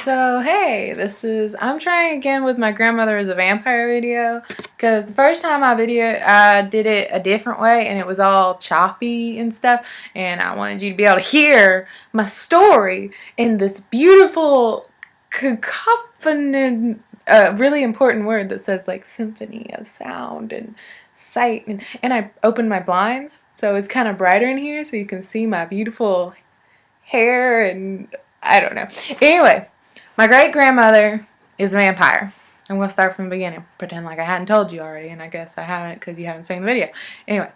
So hey, I'm trying again with my grandmother as a vampire video, because the first time I did it a different way and it was all choppy and stuff, and I wanted you to be able to hear my story in this beautiful cacophony, really important word that says like symphony of sound and sight, and I opened my blinds so it's kind of brighter in here so you can see my beautiful hair and I don't know. Anyway, my great grandmother is a vampire. I'm going to start from the beginning. Pretend like I hadn't told you already, and I guess I haven't because you haven't seen the video. Anyway,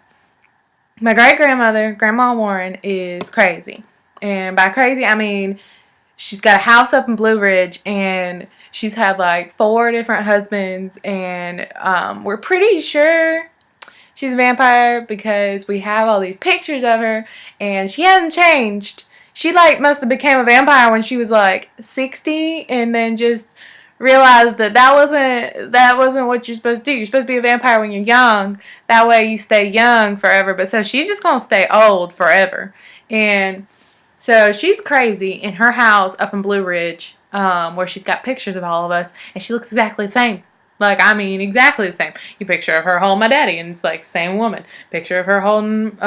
my great grandmother, Grandma Warren, is crazy. And by crazy, I mean she's got a house up in Blue Ridge, and she's had like 4 different husbands, and we're pretty sure she's a vampire because we have all these pictures of her, and she hasn't changed. She like must have became a vampire when she was like 60 and then just realized that wasn't what you're supposed to do. You're supposed to be a vampire when you're young. That way you stay young forever. But so she's just going to stay old forever. And so she's crazy in her house up in Blue Ridge, where she's got pictures of all of us, and she looks exactly the same. Like, I mean, exactly the same. You picture of her holding my daddy, and it's like, same woman. Picture of her holding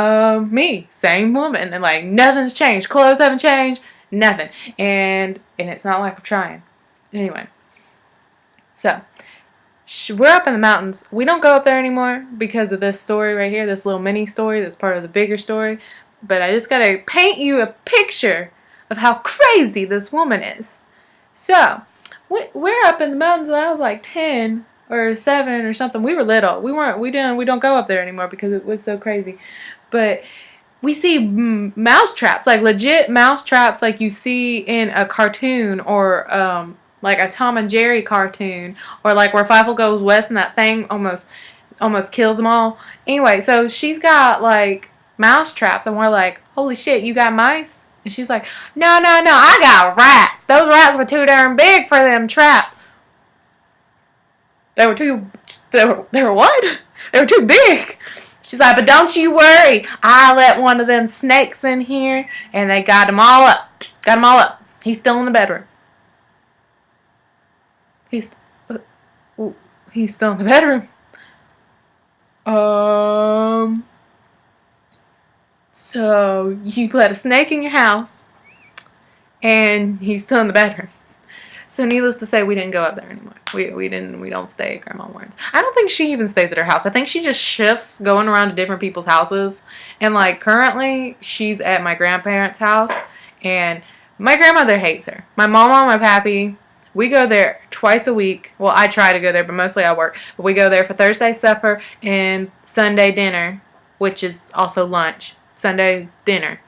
me, same woman. And like, nothing's changed. Clothes haven't changed, nothing. And it's not like we're trying. Anyway, so we're up in the mountains. We don't go up there anymore because of this story right here, this little mini story that's part of the bigger story. But I just gotta paint you a picture of how crazy this woman is. So, we're up in the mountains, and I was like 10 or 7 or something. We were little. We don't go up there anymore because it was so crazy. But we see mouse traps, like legit mouse traps, like you see in a cartoon, or like a Tom and Jerry cartoon, or like where Fievel Goes West and that thing almost kills them all. Anyway, so she's got like mouse traps, and we're like, holy shit, you got mice? And she's like, no, I got rats. Those rats were too darn big for them traps. They were what? They were too big. She's like, but don't you worry. I let one of them snakes in here, and they got them all up. Got them all up. He's still in the bedroom. He's still in the bedroom. So you let a snake in your house, and he's still in the bedroom. So needless to say, we didn't go up there anymore. We don't stay at Grandma Warren's. I don't think she even stays at her house. I think she just shifts going around to different people's houses. And like currently, she's at my grandparents' house, and my grandmother hates her. My mama and my pappy, we go there twice a week. Well, I try to go there, but mostly I work. But we go there for Thursday supper and Sunday dinner, which is also lunch. Sunday dinner.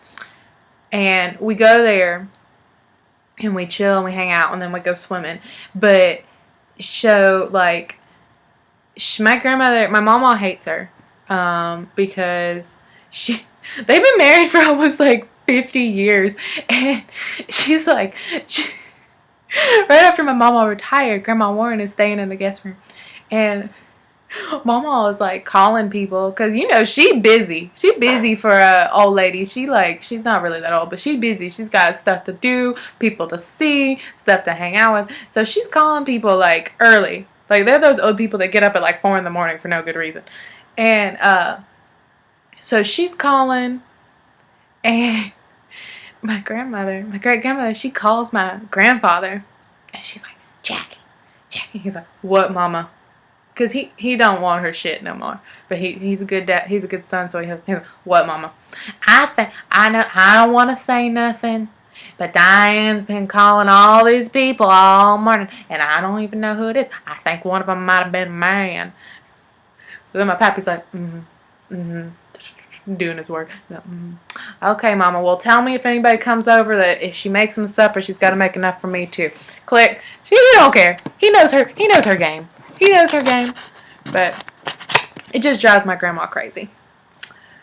And we go there and we chill and we hang out and then we go swimming. But like my grandmother, my mama hates her because they've been married for almost like 50 years, and she's like right after my mama retired, Grandma Warren is staying in the guest room, and Mama was like calling people because she busy. She busy for a old lady. She's not really that old, but she busy. She's got stuff to do, people to see, stuff to hang out with. So she's calling people like early. Like they're those old people that get up at like 4 in the morning for no good reason. And so she's calling, and my great grandmother, she calls my grandfather, and she's like, Jackie. He's like, what, Mama? Because he don't want her shit no more. But he's a good dad. He's a good son. So he's like, what, Mama? I don't want to say nothing. But Diane's been calling all these people all morning. And I don't even know who it is. I think one of them might have been a man. So then my pappy's like, doing his work. So, okay, Mama. Well, tell me if anybody comes over that if she makes him supper, she's got to make enough for me too. Click. He don't care. He knows her game. He knows her game, but it just drives my grandma crazy.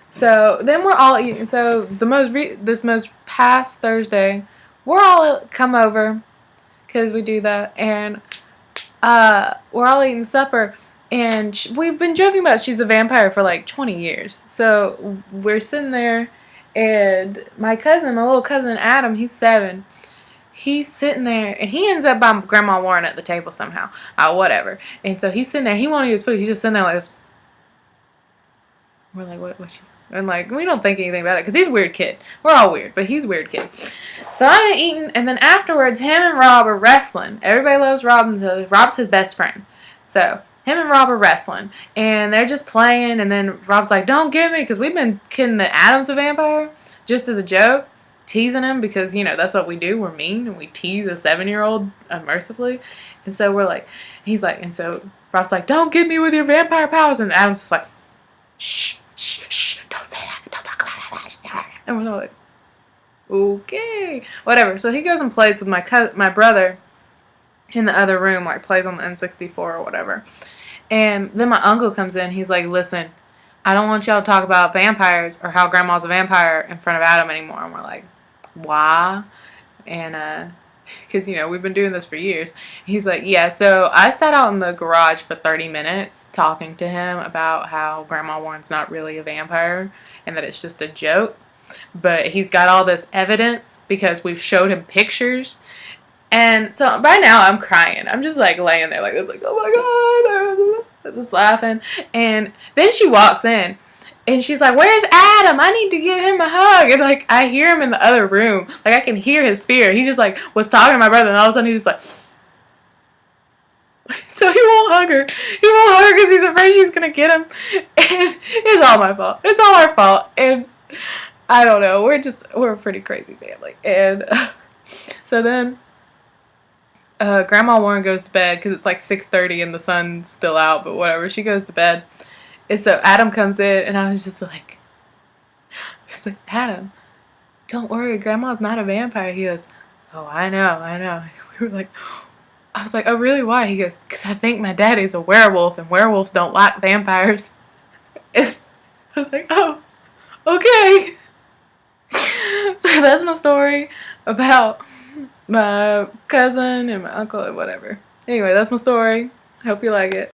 So then we're all eating. So this most past Thursday, we're all come over because we do that, and we're all eating supper. And we've been joking about she's a vampire for like 20 years. So we're sitting there, and my little cousin Adam, he's 7. he's sitting there, and he ends up by Grandma Warren at the table somehow. Whatever. And so he's sitting there. He won't eat his food. He's just sitting there like this. We're like, what? And like, we don't think anything about it because he's a weird kid. We're all weird, but he's a weird kid. So I'm eating, and then afterwards, him and Rob are wrestling. Everybody loves Rob, and Rob's his best friend. So him and Rob are wrestling, and they're just playing. And then Rob's like, "Don't get me," because we've been kidding that Adam's a vampire just as a joke, teasing him because that's what we do. We're mean and we tease a 7-year-old unmercifully. And so we're like, he's like, and so Rob's like, "Don't get me with your vampire powers," and Adam's just like, "Shh. Shh, shh, don't say that. Don't talk about that." And we're like, okay, whatever. So he goes and plays with my brother in the other room, like plays on the N64 or whatever. And then my uncle comes in. He's like, "Listen, I don't want y'all to talk about vampires or how Grandma's a vampire in front of Adam anymore." And we're like, why? And because we've been doing this for years. He's like, "Yeah, so I sat out in the garage for 30 minutes talking to him about how Grandma Warren's not really a vampire and that it's just a joke, but he's got all this evidence because we've showed him pictures." And so by now I'm crying. I'm just like laying there like this, like, oh my god, just laughing. And then she walks in. And she's like, "Where's Adam? I need to give him a hug." And like, I hear him in the other room. Like, I can hear his fear. He just like was talking to my brother, and all of a sudden he's just like, so he won't hug her. He won't hug her because he's afraid she's gonna get him. And it's all my fault. It's all our fault. And I don't know. We're a pretty crazy family. And so then Grandma Warren goes to bed because it's like 6:30 and the sun's still out. But whatever. She goes to bed. And so Adam comes in, and I was just like, "Adam, don't worry, Grandma's not a vampire." He goes, "Oh, I know." We were like, I was like, "Oh, really? Why?" He goes, "Because I think my daddy's a werewolf, and werewolves don't like vampires." I was like, "Oh, okay." So that's my story about my cousin and my uncle and whatever. Anyway, that's my story. I hope you like it.